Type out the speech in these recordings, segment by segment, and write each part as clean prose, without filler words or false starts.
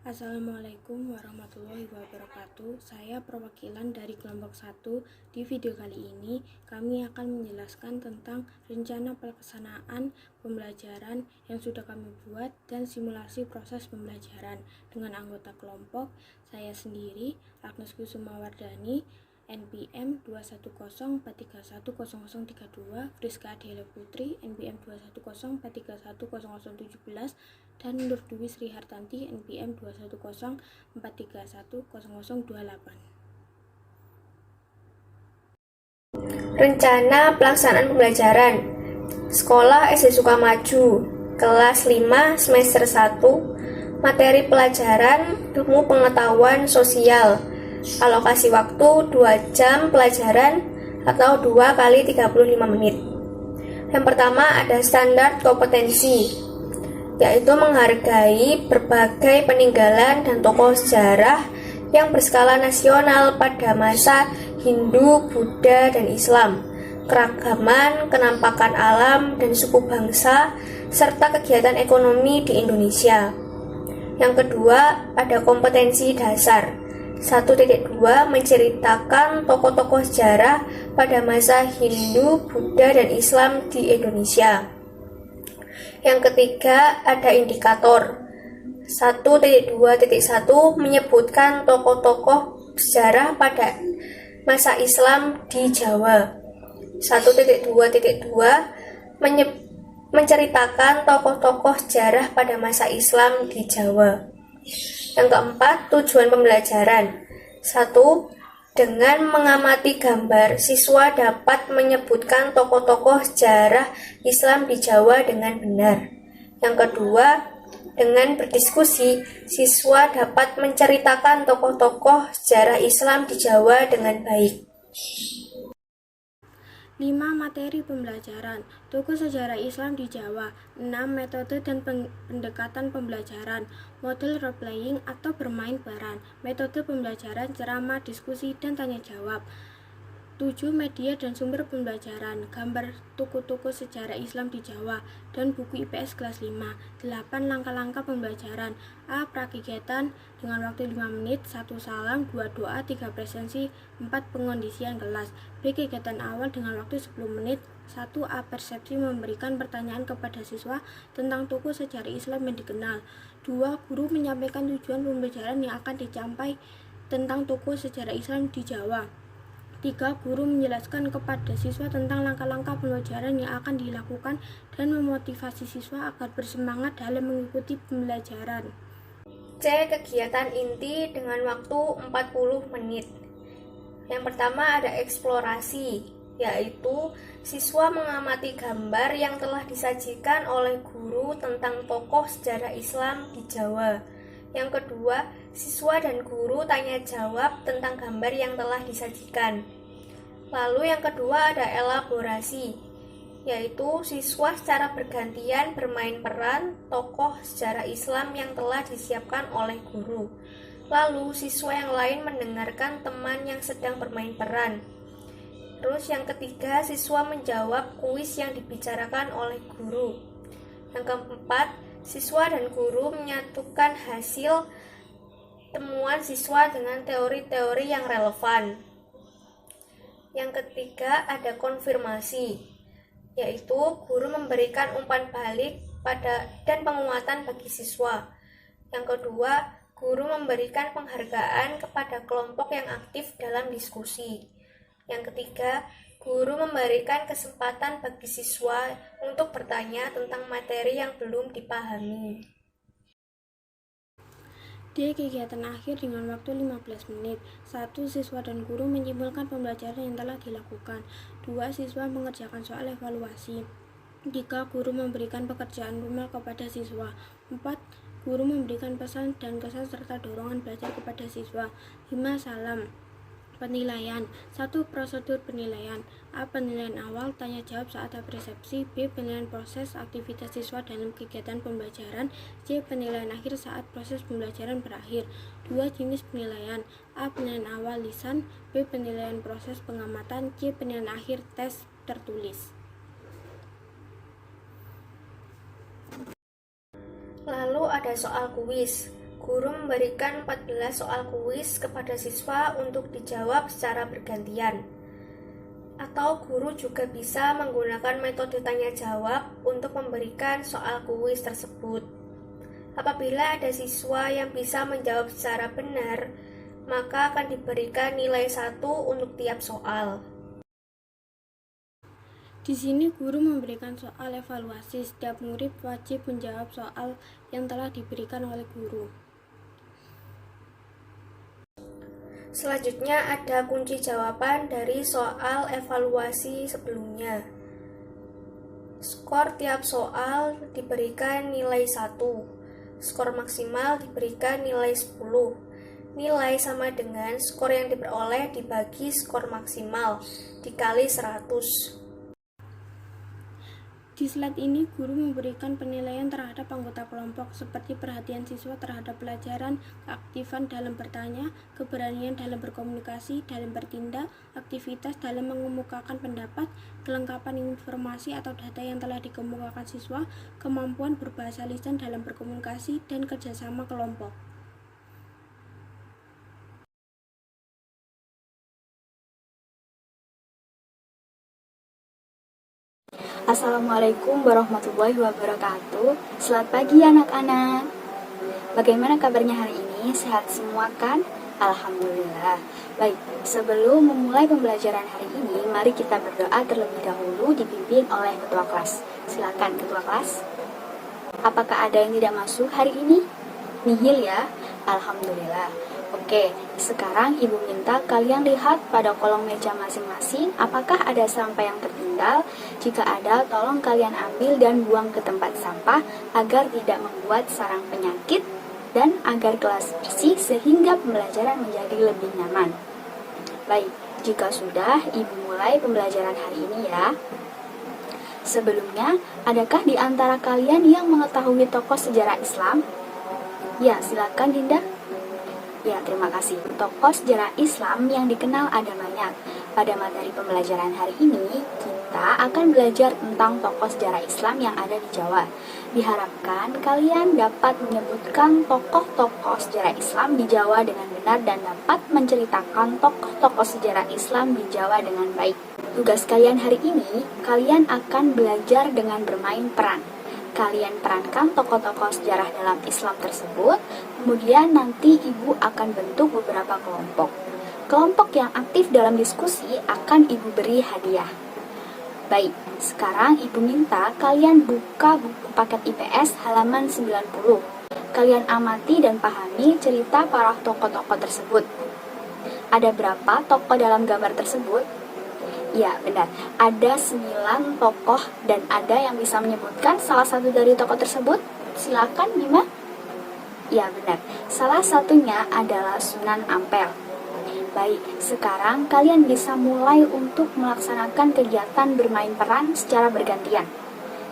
Assalamualaikum warahmatullahi wabarakatuh. Saya perwakilan dari kelompok 1. Di video kali ini, kami akan menjelaskan tentang rencana pelaksanaan pembelajaran yang sudah kami buat dan simulasi proses pembelajaran dengan anggota kelompok saya sendiri, Agnes Kusumawardani, NPM 21043100032, Friska Adela Putri, NPM 21043100017, dan Nur Dwi Sri Hartanti, NPM 21043100028. Rencana pelaksanaan pembelajaran Sekolah SD Sukamaju, kelas 5 semester 1, materi pelajaran ilmu pengetahuan sosial, alokasi waktu 2 jam pelajaran atau 2 kali 35 menit. Yang pertama ada standar kompetensi, yaitu menghargai berbagai peninggalan dan tokoh sejarah yang berskala nasional pada masa Hindu, Buddha, dan Islam, keragaman, kenampakan alam, dan suku bangsa, serta kegiatan ekonomi di Indonesia. Yang kedua, ada kompetensi dasar. 1.2 menceritakan tokoh-tokoh sejarah pada masa Hindu, Buddha, dan Islam di Indonesia. Yang ketiga, ada indikator. 1.2.1 menyebutkan tokoh-tokoh sejarah pada masa Islam di Jawa. 1.2.2 menceritakan tokoh-tokoh sejarah pada masa Islam di Jawa. Yang keempat, tujuan pembelajaran. 1. Dengan mengamati gambar, siswa dapat menyebutkan tokoh-tokoh sejarah Islam di Jawa dengan benar. Yang kedua, dengan berdiskusi, siswa dapat menceritakan tokoh-tokoh sejarah Islam di Jawa dengan baik. 5. Materi pembelajaran. Tokoh sejarah Islam di Jawa. 6. Metode dan pendekatan pembelajaran. Model role-playing atau bermain peran. Metode pembelajaran, ceramah, diskusi, dan tanya jawab. 7. Media dan sumber pembelajaran. Gambar tokoh-tokoh sejarah Islam di Jawa dan buku IPS kelas 5. 8. Langkah-langkah pembelajaran. A. Prakegiatan dengan waktu 5 menit. 1. Salam, 2. Doa, 3. Presensi, 4. Pengondisian kelas. B. Kegiatan awal dengan waktu 10 menit. 1. A. Persepsi, memberikan pertanyaan kepada siswa tentang tokoh sejarah Islam yang dikenal. 2. Guru menyampaikan tujuan pembelajaran yang akan dicapai tentang tokoh sejarah Islam di Jawa. 3. Guru menjelaskan kepada siswa tentang langkah-langkah pembelajaran yang akan dilakukan dan memotivasi siswa agar bersemangat dalam mengikuti pembelajaran. C. Kegiatan inti dengan waktu 40 menit. Yang pertama ada eksplorasi, yaitu siswa mengamati gambar yang telah disajikan oleh guru tentang tokoh sejarah Islam di Jawa. Yang kedua, siswa dan guru tanya jawab tentang gambar yang telah disajikan. Lalu yang kedua ada elaborasi, yaitu siswa secara bergantian bermain peran tokoh sejarah Islam yang telah disiapkan oleh guru. Lalu siswa yang lain mendengarkan teman yang sedang bermain peran. Terus yang ketiga, siswa menjawab kuis yang dibicarakan oleh guru. Yang keempat, siswa dan guru menyatukan hasil temuan siswa dengan teori-teori yang relevan. Yang ketiga ada konfirmasi, yaitu guru memberikan umpan balik dan penguatan bagi siswa. Yang kedua, guru memberikan penghargaan kepada kelompok yang aktif dalam diskusi. Yang ketiga, guru memberikan kesempatan bagi siswa untuk bertanya tentang materi yang belum dipahami. D. Kegiatan akhir dengan waktu 15 menit. 1. Siswa dan guru menyimpulkan pembelajaran yang telah dilakukan. 2. Siswa mengerjakan soal evaluasi. 3. Guru memberikan pekerjaan rumah kepada siswa. 4. Guru memberikan pesan dan kesan serta dorongan belajar kepada siswa. 5. Salam. Penilaian. 1. Prosedur penilaian. A. Penilaian awal, tanya jawab saat persepsi. B. Penilaian proses aktivitas siswa dalam kegiatan pembelajaran. C. Penilaian akhir saat proses pembelajaran berakhir. 2. Jenis penilaian. A. Penilaian awal lisan. B. Penilaian proses pengamatan. C. Penilaian akhir tes tertulis. Lalu ada soal kuis. guru memberikan 14 soal kuis kepada siswa untuk dijawab secara bergantian. Atau guru juga bisa menggunakan metode tanya jawab untuk memberikan soal kuis tersebut. Apabila ada siswa yang bisa menjawab secara benar, maka akan diberikan nilai 1 untuk tiap soal. Di sini guru memberikan soal evaluasi. Setiap murid wajib menjawab soal yang telah diberikan oleh guru. Selanjutnya ada kunci jawaban dari soal evaluasi sebelumnya. Skor tiap soal diberikan nilai 1. Skor maksimal diberikan nilai 10. Nilai sama dengan skor yang diperoleh dibagi skor maksimal dikali 100. Di slide ini, guru memberikan penilaian terhadap anggota kelompok seperti perhatian siswa terhadap pelajaran, keaktifan dalam bertanya, keberanian dalam berkomunikasi, dalam bertindak, aktivitas dalam mengemukakan pendapat, kelengkapan informasi atau data yang telah dikemukakan siswa, kemampuan berbahasa lisan dalam berkomunikasi, dan kerjasama kelompok. Assalamualaikum warahmatullahi wabarakatuh. Selamat pagi anak-anak. Bagaimana kabarnya hari ini? Sehat semua kan? Alhamdulillah. Baik, sebelum memulai pembelajaran hari ini, mari kita berdoa terlebih dahulu dipimpin oleh ketua kelas. Silakan ketua kelas. Apakah ada yang tidak masuk hari ini? Nihil ya? Alhamdulillah. Oke, sekarang ibu minta kalian lihat pada kolong meja masing-masing apakah ada sampah yang tertinggal. Jika ada, tolong kalian ambil dan buang ke tempat sampah agar tidak membuat sarang penyakit dan agar kelas bersih sehingga pembelajaran menjadi lebih nyaman. Baik, jika sudah, ibu mulai pembelajaran hari ini ya. Sebelumnya, adakah di antara kalian yang mengetahui tokoh sejarah Islam? Ya, silakan Dinda. Ya, terima kasih. Tokoh sejarah Islam yang dikenal ada banyak. Pada materi pembelajaran hari ini, kita akan belajar tentang tokoh sejarah Islam yang ada di Jawa. Diharapkan kalian dapat menyebutkan tokoh-tokoh sejarah Islam di Jawa dengan benar dan dapat menceritakan tokoh-tokoh sejarah Islam di Jawa dengan baik. Tugas kalian hari ini, kalian akan belajar dengan bermain peran. Kalian perankan tokoh-tokoh sejarah dalam Islam tersebut, kemudian nanti ibu akan bentuk beberapa kelompok. Kelompok yang aktif dalam diskusi akan ibu beri hadiah. Baik, sekarang ibu minta kalian buka buku paket IPS halaman 90. Kalian amati dan pahami cerita para tokoh-tokoh tersebut. Ada berapa tokoh dalam gambar tersebut? Ya, benar. Ada 9 tokoh dan ada yang bisa menyebutkan salah satu dari tokoh tersebut? Silakan, Bima. Ya, benar. Salah satunya adalah Sunan Ampel. Baik, sekarang kalian bisa mulai untuk melaksanakan kegiatan bermain peran secara bergantian.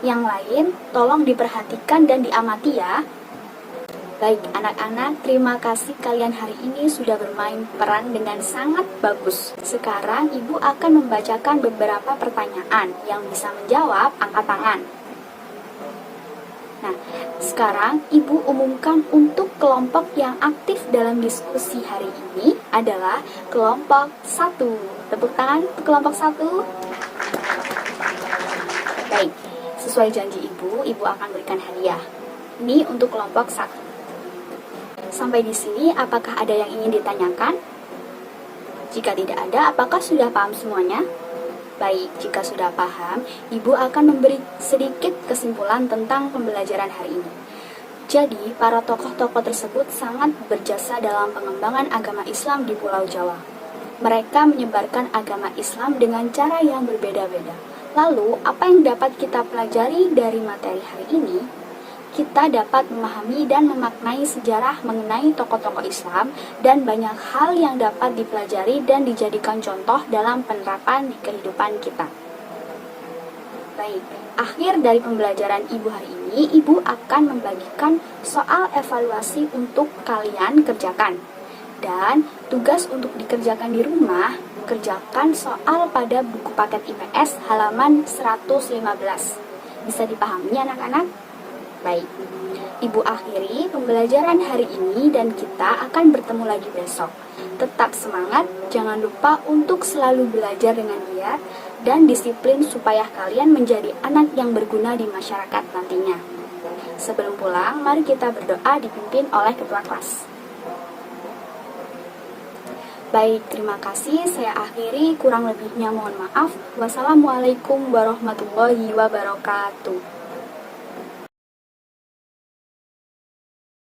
Yang lain, tolong diperhatikan dan diamati ya. Baik, anak-anak, terima kasih kalian hari ini sudah bermain peran dengan sangat bagus. Sekarang, ibu akan membacakan beberapa pertanyaan. Yang bisa menjawab, angkat tangan. Nah, sekarang ibu umumkan untuk kelompok yang aktif dalam diskusi hari ini adalah kelompok 1. Tepuk tangan untuk kelompok 1. Baik, sesuai janji ibu akan berikan hadiah. Ini untuk kelompok 1. Sampai di sini, apakah ada yang ingin ditanyakan? Jika tidak ada, apakah sudah paham semuanya? Baik, jika sudah paham, ibu akan memberi sedikit kesimpulan tentang pembelajaran hari ini. Jadi, para tokoh-tokoh tersebut sangat berjasa dalam pengembangan agama Islam di Pulau Jawa. Mereka menyebarkan agama Islam dengan cara yang berbeda-beda. Lalu, apa yang dapat kita pelajari dari materi hari ini? Kita dapat memahami dan memaknai sejarah mengenai tokoh-tokoh Islam dan banyak hal yang dapat dipelajari dan dijadikan contoh dalam penerapan di kehidupan kita. Baik, akhir dari pembelajaran ibu hari ini, ibu akan membagikan soal evaluasi untuk kalian kerjakan. Dan tugas untuk dikerjakan di rumah, kerjakan soal pada buku paket IPS halaman 115. Bisa dipahami anak-anak? Baik, Ibu akhiri pembelajaran hari ini dan kita akan bertemu lagi besok. Tetap semangat, jangan lupa untuk selalu belajar dengan giat dan disiplin supaya kalian menjadi anak yang berguna di masyarakat nantinya. Sebelum pulang, mari kita berdoa dipimpin oleh ketua kelas. Baik, terima kasih. Saya akhiri, kurang lebihnya mohon maaf. Wassalamualaikum warahmatullahi wabarakatuh.